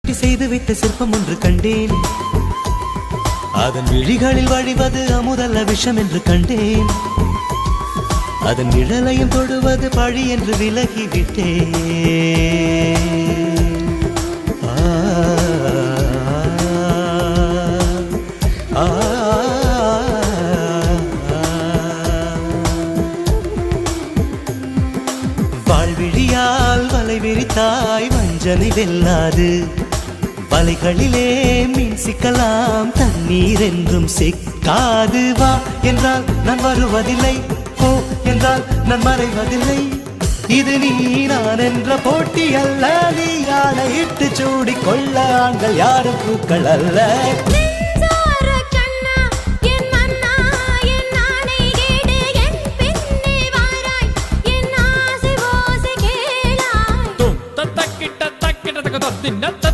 கட்டி செய்து வைத்த சிற்பம் ஒன்று கண்டேன். அதன் விழிகளில் வழிவது அமுதல்ல விஷம் என்று கண்டேன். அதன் நிழலையும் தொடுவது பழி என்று விலகிவிட்டேன். வாழ்விழியால் வலை விரித்தாய் வஞ்சனை வெல்லாது. வலைகளிலே மீன் சிக்கலாம், தண்ணீர் என்றும் சிக்காது. வா என்றால் நான் வருவதில்லை, போ என்றால் நான் மறைவதில்லை. இது நீ நான் என்ற போட்டி அல்ல. நீ ஆணையிட்டு சூடிக் கொள்ள ஆண்கள் யாரும் பூக்கள் அல்ல. தக்கிட்ட தக்கிட்ட தக்க